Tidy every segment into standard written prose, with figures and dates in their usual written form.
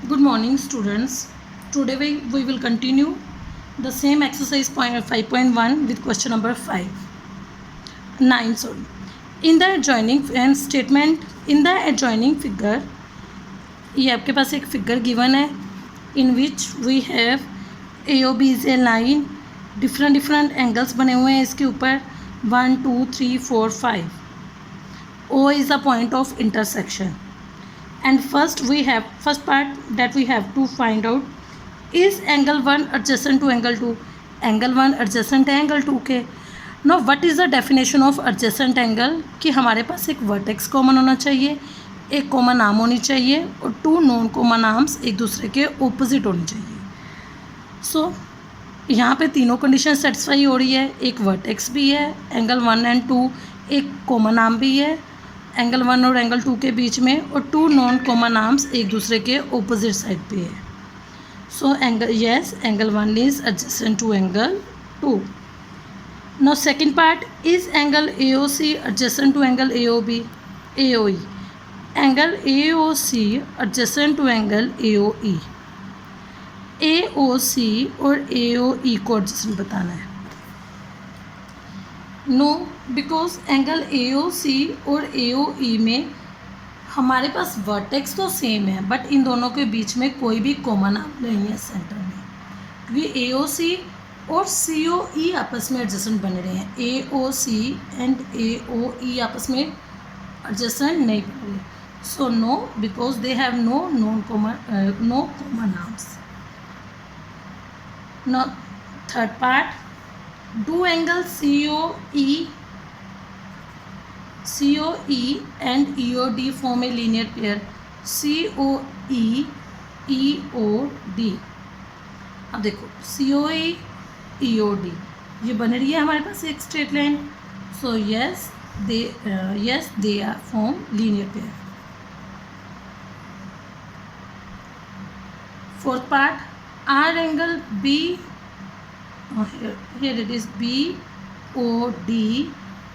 Good morning, students. Today we will continue the same exercise 5.1 with question number 5. 9, sorry. In the adjoining and statement in the adjoining figure, ये आपके पास एक figure given है in which we have AOB is a line, different angles बने हुए हैं इसके ऊपर 1, 2, 3, 4, 5. O is the point of intersection. And first part that we have to find out is angle 1 adjacent to angle 2. Angle 1 adjacent है angle 2 के. Now what is the definition of adjacent angle? कि हमारे पास एक vertex common होना चाहिए, एक common arm होनी चाहिए और 2 नॉन कॉमन आर्म्स एक दूसरे के ऑपोजिट होनी चाहिए. सो यहाँ पे तीनों कंडीशन सेटिस्फाई हो रही है. एक वर्टेक्स भी है, एंगल 1 एंड 2, एक कॉमन आर्म भी है एंगल 1 और एंगल 2 के बीच में, और 2 नॉन कॉमन आर्म्स एक दूसरे के ऑपोजिट साइड पे है. So angle 1 is adjacent to angle 2. Now second part, is angle AOC adjacent to angle AOE. Angle AOC adjacent to angle AOE. AOC और AOE को एडजेसेंट बताना है. नो, बिकॉज एंगल AOC और AOE में हमारे पास वर्टेक्स तो same है, बट इन दोनों के बीच में कोई भी कॉमन आर्म नहीं है सेंटर में, क्योंकि AOC और COE आपस में एडजेसेंट बन रहे हैं. AOC एंड AOE आपस में एडजेसेंट नहीं बन रहे. So no, because they have no common arms. No, third part, do angle COE and EOD form a linear pair. COE EOD. अब देखो COE EOD ये बन रही है हमारे पास एक straight line. So yes they are form linear pair. Fourth part, R angle B, here it is BOD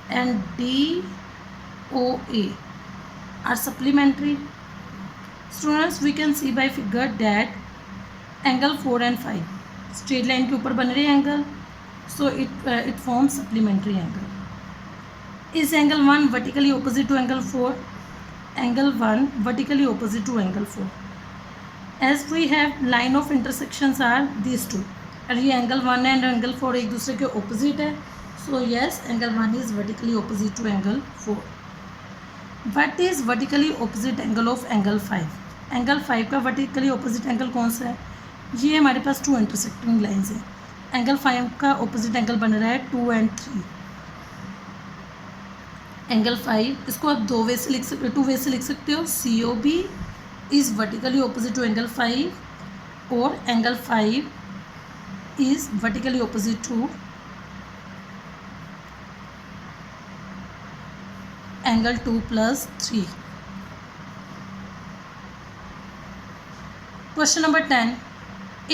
and DOA are supplementary. Students, we can see by figure that angle 4 and 5 straight line के ऊपर बन रहे angle, so it forms supplementary angle. Is angle 1 vertically opposite to angle 4? Angle 1 vertically opposite to angle 4. As we have line of intersections are these two, और ये angle 1 and angle 4 एक दूसरे के opposite है. So yes, angle 1 is vertically opposite to angle 4. What is vertically opposite angle of angle 5? Angle 5 का vertically opposite angle कौन सा है? ये हमारे पास 2 इंटरसेक्टिंग लाइंस हैं. एंगल 5 का ऑपोजिट एंगल बन रहा है 2 and 3. एंगल 5 इसको आप 2 वे से लिख सकते हो, 2 वे से लिख सकते हो. COB is vertically opposite to angle 5 और angle 5 is vertically opposite to angle 2 plus 3. Question number 10,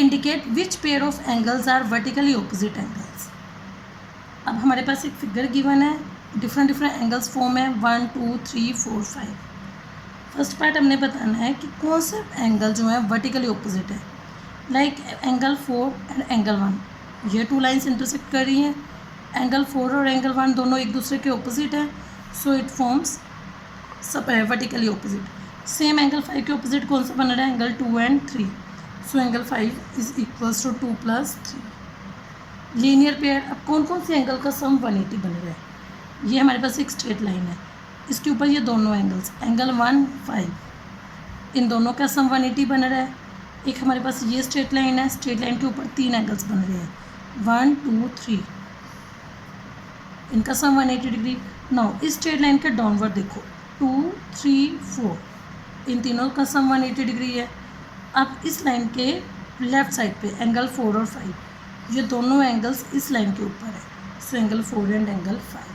indicate which pair of angles are vertically opposite angles. अब हमारे पास एक फिगर गिवन है, डिफरेंट एंगल्स फॉर्म है 1, 2, 3, 4, 5. फर्स्ट पार्ट हमने बताना है कि कौन से एंगल जो है वर्टिकली ऑपोजिट है. लाइक एंगल 4 एंड एंगल 1, ये 2 लाइन्स इंटरसेक्ट कर रही हैं. एंगल 4 और एंगल 1 दोनों एक दूसरे के ऑपोजिट हैं, so it forms vertically opposite. Same angle 5 के ऑपोजिट कौन सा बन रहा है? Angle 2 and 3. So angle 5 is equals to 2 plus 3. Linear pair. अब कौन से एंगल का सम 180 बन रहा है? ये हमारे पास एक स्ट्रेट लाइन है, इसके ऊपर ये दोनों एंगल्स एंगल 1, 5, इन दोनों का सम 180 बन रहा है. एक हमारे पास ये स्ट्रेट लाइन है, स्ट्रेट लाइन के ऊपर 3 एंगल्स बन रहे हैं 1, 2, 3, इनका सम 180 डिग्री. नाउ इस स्ट्रेट लाइन के डाउनवर्ड देखो 2, 3, 4, इन तीनों का सम 180 डिग्री है. अब इस लाइन के लेफ्ट साइड पे एंगल 4 और 5, ये दोनों एंगल्स इस लाइन के ऊपर है. So angle 4 and angle 5.